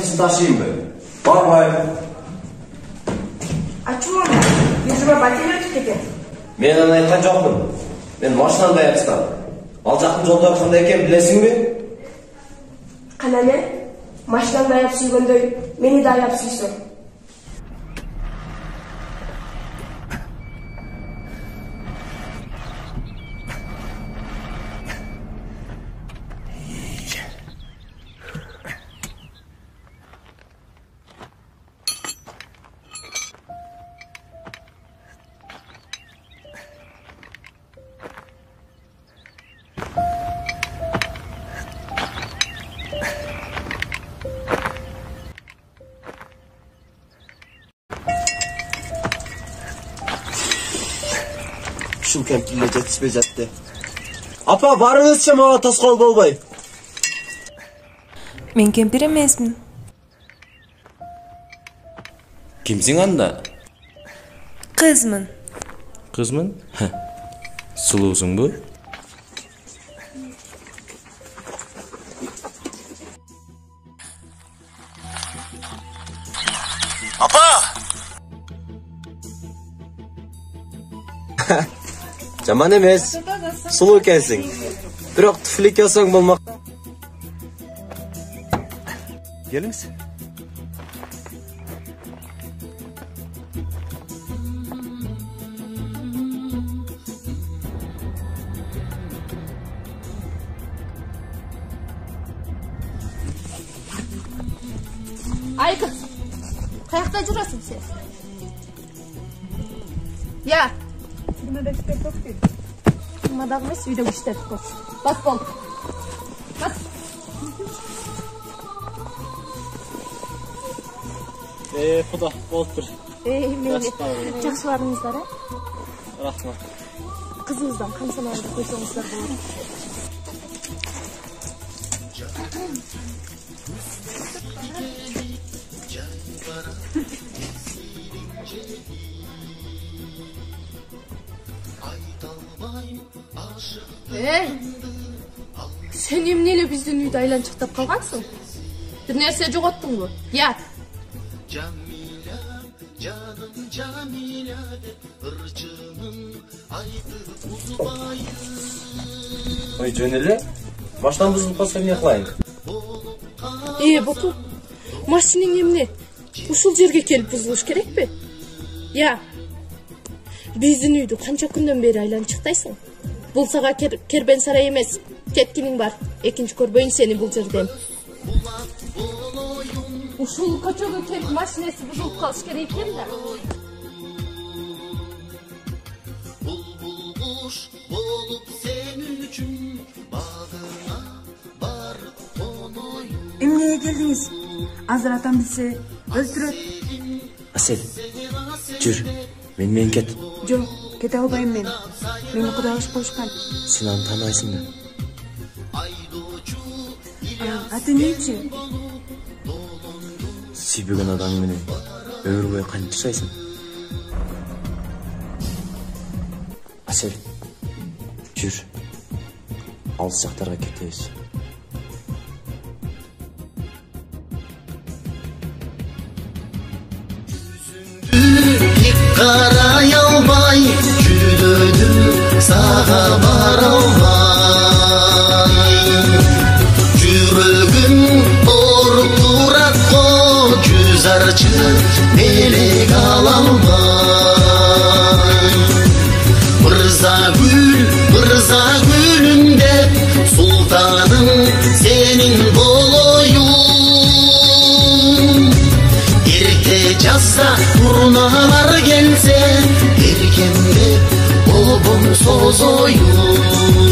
paketini taşıyayım mı? Barmay. Açma onu. Yüzüme batteri ötüp ketedi. Men ana aytkan jokмун. Men mashinamda yapsam. Al jaqın жолдор кандай экен билесиңби? Qana ne? Mashinamda ayap suygөндөй, meni de ayap suysun. Şimken pille жетишпей жатты. Апа, барыңызчы мага тоскоол болбой. Мен кемпир эмесмин. Кимсиң анда? Кызмын. Кызмын? Сулуусуңбу? Апа! Жаман эмес. Сулуу экенсиң. Бирок туфли кийсең болмок. Келиңиз. Ай кыз, каякта жүрөсүң сен? Я. Мадагы эмес, үйдө иштетип кой. Бас бол. Бас. Куда болуп тур. Мейли. Жакшы барыңыздар, Рахмат. Кызыңыздан камсанарды койсоңуздар болот. Sen emне эле биздин үйдү айланчыктап калгансың? Бир нерсе жоготтуңбу? Ят. Ой, жөн эле. Машинам бузулуп калса эмне кылайын? Буту. Машинең эмне? Ушул жерге келип бузулуш керекпи? Я. Биздин үйдү канча күндөн бери айланчыктайсың? Бул сага кербен сарай эмес. Кеткиниң бар. Экинчи көрбөйүн сени бул жерден. Ушул көчөгө келип машинеси бузулуп калыш керек экен да. Эмнеге келдиңиз? Азыр атам билсе өлтүрөт. Асел, жүр. Мен кет. Жок, кете албайм мен. Мени кудайыш коюшкан. Сен аны тааныбайсың да. Аты эмнечи? Сүйбөгөн адамың менен өмүр бою кантип жашайсың? Асел, жүр. Алыс жактарга кетебиз. Карай албай, жүрөдүм сага бара албай. Жүрөгүм ооруп турат го, жүз арчы белек ала албай. Мырза гүлүм деп, султаным сенин болоюн. Эрте жазса турналар келсе, эркемдеп обом созоюн.